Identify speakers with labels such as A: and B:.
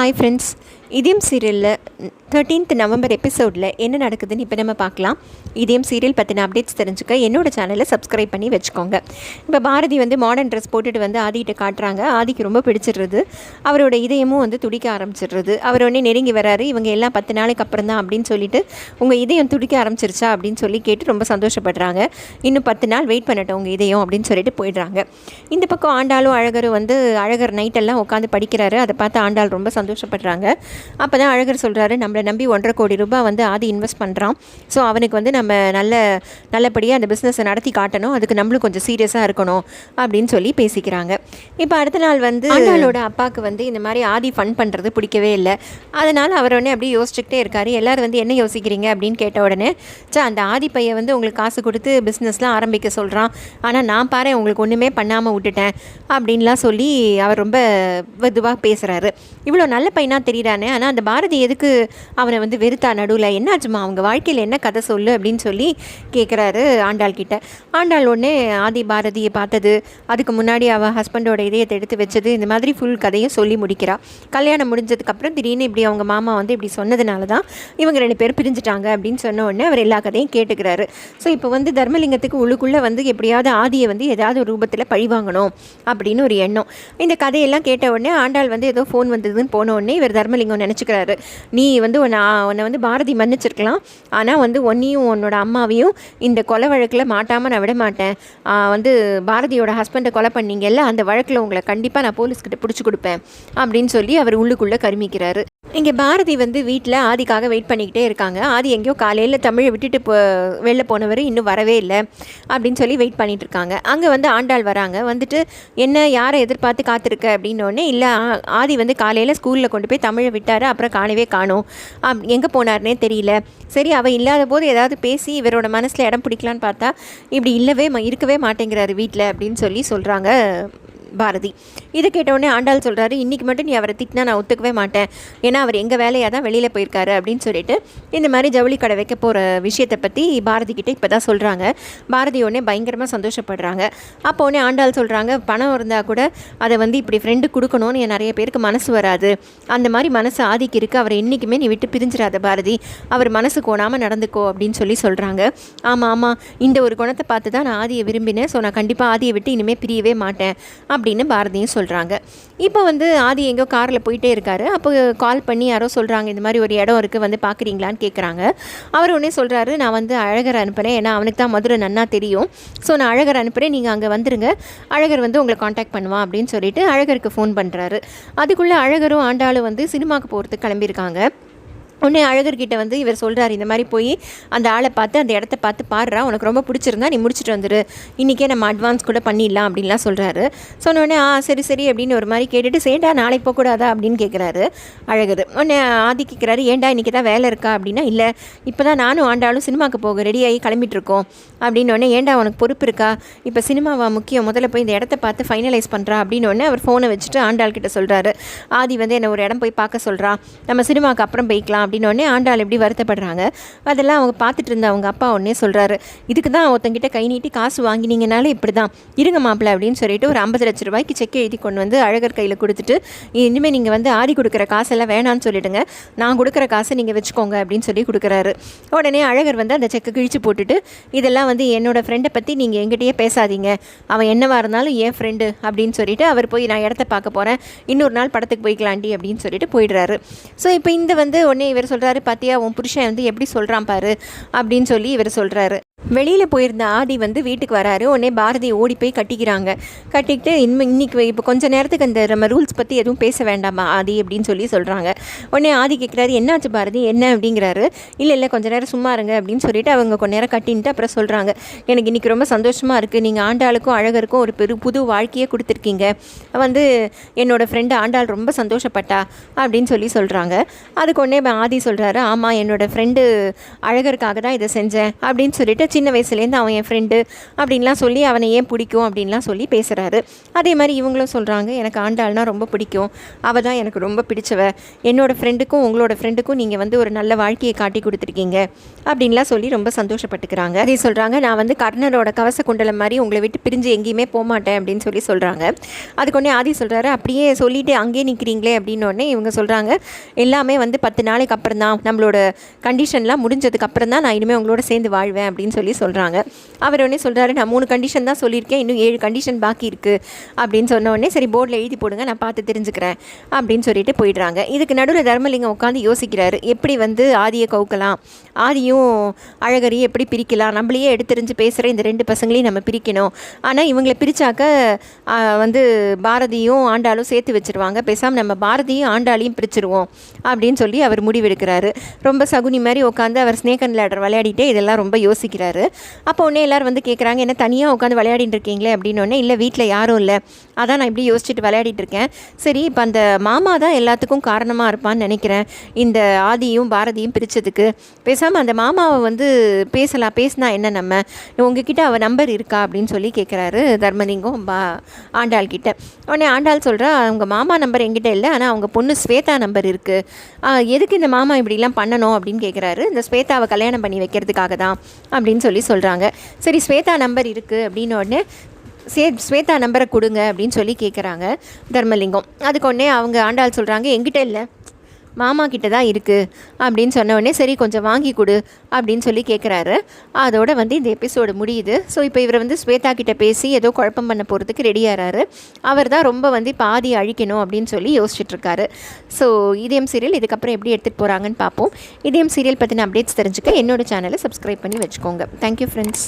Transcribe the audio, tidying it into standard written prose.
A: Hi friends, இதயம் சீரியலில் 13th November எபிசோடில் என்ன நடக்குதுன்னு இப்போ நம்ம பார்க்கலாம். இதயம் சீரியல் பற்றின அப்டேட்ஸ் தெரிஞ்சுக்க என்னோடய சேனலை சப்ஸ்கிரைப் பண்ணி வச்சுக்கோங்க. இப்போ பாரதி மாடர்ன் ட்ரெஸ் போட்டுட்டு ஆதிகிட்ட காட்டுறாங்க. ஆதிக்கு ரொம்ப பிடிச்சிடுறது. அவரோட இதயமும் துடிக்க ஆரம்பிச்சிடுறது. அவர் உடனே நெருங்கி வராரு. இவங்க எல்லாம் 10 நாளைக்கு அப்புறம் தான் அப்படின்னு சொல்லிட்டு, உங்கள் இதயம் துடிக்க ஆரம்பிச்சிருச்சா அப்படின்னு சொல்லி கேட்டு ரொம்ப சந்தோஷப்படுறாங்க. இன்னும் 10 நாள் வெயிட் பண்ணட்டும் உங்கள் இதயம் அப்படின்னு சொல்லிட்டு போயிடுறாங்க. இந்த பக்கம் ஆண்டாளும் அழகரும் அழகர் நைட்டெல்லாம் உட்காந்து படிக்கிறாரு. அதை பார்த்து ஆண்டாள் ரொம்ப சந்தோஷப்படுறாங்க. அப்போ தான் அழகர் சொல்கிறாரு, நம்மளை நம்பி 1.5 கோடி ரூபாய் ஆதி இன்வெஸ்ட் பண்ணுறான். ஸோ அவனுக்கு நம்ம நல்லபடியாக அந்த பிஸ்னஸை நடத்தி காட்டணும். அதுக்கு நம்மளும் கொஞ்சம் சீரியஸாக இருக்கணும் அப்படின்னு சொல்லி பேசிக்கிறாங்க. இப்போ அடுத்த நாள் ஆண்டாளோட அப்பாவுக்கு இந்த மாதிரி ஆதி ஃபன் பண்ணுறது பிடிக்கவே இல்லை. அதனால் அவர் உடனே அப்படியே யோசிச்சுக்கிட்டே இருக்கார். எல்லோரும் என்ன யோசிக்கிறீங்க அப்படின்னு கேட்ட உடனே, அந்த ஆதி பையன் உங்களுக்கு காசு கொடுத்து பிஸ்னஸ்லாம் ஆரம்பிக்க சொல்கிறான். ஆனால் நான் பாரு உங்களுக்கு ஒன்றுமே பண்ணாமல் விட்டுட்டேன் அப்படின்லாம் சொல்லி அவர் ரொம்ப இதுவாக பேசுகிறாரு. இவ்வளோ நல்ல பையனாக தெரியுறானே, ஆனால் அந்த பாரதி எதுக்கு அவனை வெறுத்தா நடுவில்? என்னாச்சுமா அவங்க வாழ்க்கையில் என்ன கதை சொல்லு அப்படின்னு சொல்லி கேட்குறாரு ஆண்டாள் கிட்ட. ஆண்டாள் ஒன்றே ஆதி பாரதியை பார்த்தது, அதுக்கு முன்னாடி அவள் ஹஸ்பண்டோட இதயத்தை எடுத்து வச்சது, இந்த மாதிரி ஃபுல் கதையும் சொல்லி முடிக்கிறா. கல்யாணம் முடிஞ்சதுக்கப்புறம் திடீர்னு இப்படி அவங்க மாமா இப்படி சொன்னதுனால தான் இவங்க 2 பேரும் பிரிஞ்சுட்டாங்க அப்படின்னு சொன்ன உடனே அவர் எல்லா கதையும் கேட்டுக்கிறாரு. ஸோ இப்போ தர்மலிங்கத்துக்கு உள்ளுக்குள்ளே எப்படியாவது ஆதியை ஏதாவது ஒரு ரூபத்தில் பழிவாங்கணும் அப்படின்னு ஒரு எண்ணம். இந்த கதையெல்லாம் கேட்ட உடனே ஆண்டாள் ஏதோ ஃபோன் வந்ததுன்னு போன உடனே இவர் தர்மலிங்கம் நினச்சிக்கிறாரு, நீ உன்னை பாரதி மன்னிச்சிருக்கலாம், ஆனால் உன்னையும் உன்னோட அம்மாவையும் இந்த கொலை வழக்கில் மாட்டாமல் நான் விட மாட்டேன். பாரதியோட ஹஸ்பண்டை கொலை பண்ணீங்கல்ல, அந்த வழக்கில் உங்களை கண்டிப்பாக நான் போலீஸ்கிட்ட பிடிச்சி கொடுப்பேன் அப்படின்னு சொல்லி அவர் உள்ளுக்குள்ளே கருமிக்கிறாரு. இங்கே பாரதி வீட்டில் ஆதிக்காக வெயிட் பண்ணிக்கிட்டே இருக்காங்க. ஆதி எங்கேயோ காலையில் தமிழை விட்டுட்டு வெளில போனவர் இன்னும் வரவே இல்லை அப்படின்னு சொல்லி வெயிட் பண்ணிகிட்டு இருக்காங்க. அங்கே ஆண்டாள் வராங்க. என்ன யாரை எதிர்பார்த்து காத்திருக்க அப்படின்னோடனே, இல்லை ஆதி காலையில் ஸ்கூலில் கொண்டு போய் தமிழை விட்டார், அப்புறம் காணவே காணோம், எங்கே போனார்னே தெரியல. சரி, அவள் இல்லாத போது ஏதாவது பேசி இவரோட மனசில் இடம் பிடிக்கலான்னு பார்த்தா இப்படி இருக்கவே மாட்டேங்கிறாரு வீட்டில் அப்படின்னு சொல்லி சொல்கிறாங்க பாரதி. இது கேட்டவுடனே ஆண்டாள் சொல்கிறாரு, இன்றைக்கி மட்டும் நீ அவரை திட்டினா நான் ஒத்துக்கவே மாட்டேன், ஏன்னா அவர் எங்கள் வேலையாக தான் வெளியில் போயிருக்காரு அப்படின்னு சொல்லிட்டு இந்த மாதிரி ஜவுளி கடை வைக்க போகிற விஷயத்தை பற்றி பாரதி கிட்டே இப்போ தான் சொல்கிறாங்க. பாரதி உடனே பயங்கரமாக சந்தோஷப்படுறாங்க. அப்போ உடனே ஆண்டாள் சொல்கிறாங்க, பணம் இருந்தால் கூட அதை இப்படி ஃப்ரெண்டு கொடுக்கணும்னு நிறைய பேருக்கு மனசு வராது, அந்த மாதிரி மனசு ஆதிக்கு இருக்குது, அவரை என்றைக்குமே நீ விட்டு பிரிஞ்சிடாத பாரதி, அவர் மனசு கோணாமல் நடந்துக்கோ அப்படின்னு சொல்லி சொல்கிறாங்க. ஆமாம், இந்த ஒரு குணத்தை பார்த்து தான் நான் ஆதியை விரும்பினேன். ஸோ நான் கண்டிப்பாக ஆதியை விட்டு இனிமேல் பிரியவே மாட்டேன் அப்படின்னு பாரதியும் சொல்கிறாங்க. இப்போ ஆதி எங்கேயோ காரில் போயிட்டே இருக்காரு. அப்போ கால் பண்ணி யாரோ சொல்கிறாங்க, இந்த மாதிரி ஒரு இடம் இருக்குது, பார்க்குறீங்களான்னு கேட்குறாங்க. அவர் உடனே சொல்கிறாரு, நான் அழகர் அனுப்புகிறேன், ஏன்னா அவனுக்கு தான் மதுரை நன்னா தெரியும், ஸோ நான் அழகர் அனுப்புகிறேன், நீங்கள் அங்கே வந்துருங்க, அழகர் உங்களை காண்டாக்ட் பண்ணுவான் அப்படின்னு சொல்லிட்டு அழகருக்கு ஃபோன் பண்ணுறாரு. அதுக்குள்ளே அழகரும் ஆண்டாளும் சினிமாவுக்கு போகிறதுக்கு கிளம்பியிருக்காங்க. உடனே அழகர்கிட்ட இவர் சொல்கிறார், இந்த மாதிரி போய் அந்த ஆளை பார்த்து அந்த இடத்த பார்த்து பாடுறா, உனக்கு ரொம்ப பிடிச்சிருந்தா நீ முடிச்சுட்டு வந்துடு, இன்றைக்கே நம்ம அட்வான்ஸ் கூட பண்ணிடலாம் அப்படின்லாம் சொல்கிறாரு. சொன்னோடனே சரி சரி அப்படின்னு ஒரு மாதிரி கேட்டுட்டு, சேண்டா நாளைக்கு போகக்கூடாதா அப்படின்னு கேட்குறாரு அழகர். உடனே ஆதி கேட்குறாரு, ஏண்டா இன்றைக்கி தான் வேலை இருக்கா அப்படின்னா, இல்லை இப்போ தான் நானும் ஆண்டாலும் சினிமாவுக்கு போக ரெடியாகி கிளம்பிட்டுருக்கோம் அப்படின்னோடனே, ஏண்டா உனக்கு பொறுப்பு இருக்கா, இப்போ சினிமாவா முக்கியம், முதல்ல போய் இந்த இடத்த பார்த்து ஃபைனலைஸ் பண்ணுறா அப்படின்னோடனே அவர் ஃபோனை வச்சுட்டு ஆண்டாள் கிட்ட சொல்கிறாரு, ஆதி என்னை ஒரு இடம் போய் பார்க்க சொல்கிறா, நம்ம சினிமாவுக்கு அப்புறம் போய்க்கலாம் அப்படின்னோடனே ஆண்டாள் எப்படி வருத்தப்படுறாங்க. அதெல்லாம் அவங்க பார்த்துட்டு இருந்த அவங்க அப்பா உடனே சொல்கிறாரு, இதுக்கு தான் ஒருத்தங்கிட்ட கை நீட்டி காசு வாங்கினீங்கனாலே இப்படி தான் இருங்க மாப்பிள்ளை அப்படின்னு சொல்லிட்டு ஒரு 50 லட்ச ரூபாய்க்கு செக் எழுதி கொண்டு அழகர் கையில் கொடுத்துட்டு, இனிமேல் நீங்கள் ஆதி கொடுக்குற காசெல்லாம் வேணான்னு சொல்லிவிடுங்க, நான் கொடுக்குற காசை நீங்கள் வச்சுக்கோங்க அப்படின்னு சொல்லி கொடுக்குறாரு. உடனே அழகர் அந்த செக்கை கிழிச்சு போட்டுட்டு, இதெல்லாம் என்னோடய ஃப்ரெண்டை பற்றி நீங்கள் எங்கிட்டயே பேசாதீங்க, அவன் என்னவாக இருந்தாலும் என் ஃப்ரெண்டு அப்படின்னு சொல்லிட்டு அவர் போய் நான் இடத்த பார்க்க போகிறேன், இன்னொரு நாள் படத்துக்கு போய்க்கலாண்டி அப்படின்னு சொல்லிட்டு போயிடுறாரு. ஸோ இப்போ உடனே இவர் சொல்கிறாரு, பாத்தியா உன் புருஷன் எப்படி சொல்கிறான் பாரு அப்படின்னு சொல்லி இவர் சொல்கிறாரு. வெளியில் போயிருந்த ஆதி வீட்டுக்கு வராரு. உடனே பாரதி ஓடி போய் கட்டிக்கிறாங்க. கட்டிக்கிட்டு இன்னைக்கு இப்போ கொஞ்சம் நேரத்துக்கு அந்த நம்ம ரூல்ஸ் பற்றி எதுவும் பேச வேண்டாமா ஆதி அப்படின்னு சொல்லி சொல்கிறாங்க. உடனே ஆதி கேட்குறாரு, என்னாச்சு பாரதி என்ன அப்படிங்கிறாரு. இல்லை கொஞ்சம் நேரம் சும்மா இருங்க அப்படின்னு சொல்லிட்டு அவங்க கொஞ்ச நேரம் கட்டின்ட்டு அப்புறம் சொல்கிறாங்க, எனக்கு இன்றைக்கி ரொம்ப சந்தோஷமாக இருக்குது, நீங்கள் ஆண்டாளுக்கும் அழகருக்கும் ஒரு புது வாழ்க்கையே கொடுத்துருக்கீங்க, என்னோடய ஃப்ரெண்டு ஆண்டாள் ரொம்ப சந்தோஷப்பட்டா அப்படின்னு சொல்லி சொல்கிறாங்க. அதுக்கு உடனே ஆதி சொல்கிறாரு, ஆமாம் என்னோடய ஃப்ரெண்டு அழகருக்காக தான் இதை செஞ்சேன் அப்படின்னு சொல்லிட்டு சின்ன வயசுலேருந்து அவன் என் ஃப்ரெண்டு அப்படின்லாம் சொல்லி அவனை ஏன் பிடிக்கும் அப்படின்லாம் சொல்லி பேசுகிறாரு. அதே மாதிரி இவங்களும் சொல்கிறாங்க, எனக்கு ஆண்டாள்னா ரொம்ப பிடிக்கும், அவள் தான் எனக்கு ரொம்ப பிடிச்சவ, என்னோடய ஃப்ரெண்டுக்கும் உங்களோட ஃப்ரெண்டுக்கும் நீங்கள் வந்து ஒரு நல்ல வாழ்க்கையை காட்டி கொடுத்துருக்கீங்க அப்படின்லாம் சொல்லி ரொம்ப சந்தோஷப்பட்டுக்கிறாங்க. அதே சொல்கிறாங்க, நான் வந்து கர்ணரோட கவச குண்டலம் மாதிரி உங்களை விட்டு பிரிஞ்சு எங்கேயுமே போகமாட்டேன் அப்படின்னு சொல்லி சொல்கிறாங்க. அதுக்கு ஒன்றே ஆதி சொல்கிறாரு, அப்படியே சொல்லிவிட்டு அங்கேயே நிற்கிறீங்களே அப்படின்னோடனே இவங்க சொல்கிறாங்க, எல்லாமே வந்து 10 நாளைக்கு அப்புறம் தான், நம்மளோட கண்டிஷன்லாம் முடிஞ்சதுக்கு அப்புறம் தான் நான் இனிமேல் உங்களோட சேர்ந்து வாழ்வேன் அப்படின்னு சொல்லி சொல்கிறாங்க. அவர் உடனே சொல்கிறாரு, நான் 3 கண்டிஷன் தான் சொல்லியிருக்கேன், இன்னும் 7 கண்டிஷன் பாக்கி இருக்குது அப்படின்னு சொன்ன உடனே சரி போர்டில் எழுதி போடுங்க, நான் பார்த்து தெரிஞ்சுக்கிறேன் அப்படின்னு சொல்லிட்டு போயிடுறாங்க. இதுக்கு நடுவில் தர்மலிங்கம் உட்காந்து யோசிக்கிறாரு, எப்படி வந்து ஆதியை கவுக்கலாம், ஆதியும் அழகரையும் எப்படி பிரிக்கலாம், நம்மளையே எடுத்தெறிஞ்சு பேசுகிற இந்த 2 பசங்களையும் நம்ம பிரிக்கணும், ஆனால் இவங்களை பிரித்தாக்க வந்து பாரதியும் ஆண்டாளும் சேர்த்து வச்சுருவாங்க, பேசாமல் நம்ம பாரதியும் ஆண்டாளையும் பிரிச்சுருவோம் அப்படின்னு சொல்லி அவர் முடிவெடுக்கிறாரு. ரொம்ப சகுனி மாதிரி உட்காந்து அவர் ஸ்னேக் அண்ட் லேடர் விளையாடிட்டே இதெல்லாம் ரொம்ப யோசிக்கிறாரு. அப்போ உடனே எல்லோரும் வந்து கேட்குறாங்க, என்ன தனியாக உட்காந்து விளையாடிட்டு இருக்கீங்களே அப்படின்னோடனே, இல்லை வீட்டில் யாரும் இல்லை, அதான் நான் இப்படி யோசிச்சுட்டு விளையாடிட்டு இருக்கேன். சரி, இப்போ அந்த மாமா தான் எல்லாத்துக்கும் காரணமாக இருப்பான்னு நினைக்கிறேன், இந்த ஆதியும் பாரதியும் பிரித்ததுக்கு. பேசாமல் அந்த மாமாவை வந்து பேசினா என்ன, நம்ம உங்ககிட்ட அவள் நம்பர் இருக்கா அப்படின்னு சொல்லி கேட்குறாரு தர்மலிங்கம் ஆண்டாள் கிட்ட. உடனே ஆண்டாள் சொல்கிறா, அவங்க மாமா நம்பர் என்கிட்ட இல்லை, ஆனால் அவங்க பொண்ணு ஸ்வேதா நம்பர் இருக்குது, எதுக்கு இந்த மாமா இப்படிலாம் பண்ணணும் அப்படின்னு கேட்குறாரு. இந்த ஸ்வேதாவை கல்யாணம் பண்ணி வைக்கிறதுக்காக தான் அப்படின்னு சொல்லி சொல்கிறாங்க. சரி, ஸ்வேதா நம்பர் இருக்குது அப்படின்னு உடனே ஸ்வேதா நம்பரை கொடுங்க அப்படின்னு சொல்லி கேட்குறாங்க தர்மலிங்கம். அதுக்கு உடனே அவங்க ஆண்டாள் சொல்கிறாங்க, என்கிட்ட இல்லை, மாமா கிட்ட தான் இருக்குது அப்படின்னு சொன்ன உடனே சரி கொஞ்சம் வாங்கி கொடு அப்படின்னு சொல்லி கேட்குறாரு. அதோட வந்து இந்த எபிசோடு முடியுது. ஸோ இப்போ இவர் வந்து ஸ்வேதா கிட்ட பேசி ஏதோ குழப்பம் பண்ண போகிறதுக்கு ரெடியாகிறாரு. அவர் தான் ரொம்ப வந்து பாதி அழிக்கணும் அப்படின்னு சொல்லி யோசிச்சுட்ருக்காரு. ஸோ இதயம் சீரியல் இதுக்கப்புறம் எப்படி எடுத்துகிட்டு போகிறாங்கன்னு பார்ப்போம். இதயம் சீரியல் பற்றின அப்டேட்ஸ் தெரிஞ்சுக்க என்னோடய சேனலை சப்ஸ்கிரைப் பண்ணி வச்சுக்கோங்க. Thank you friends.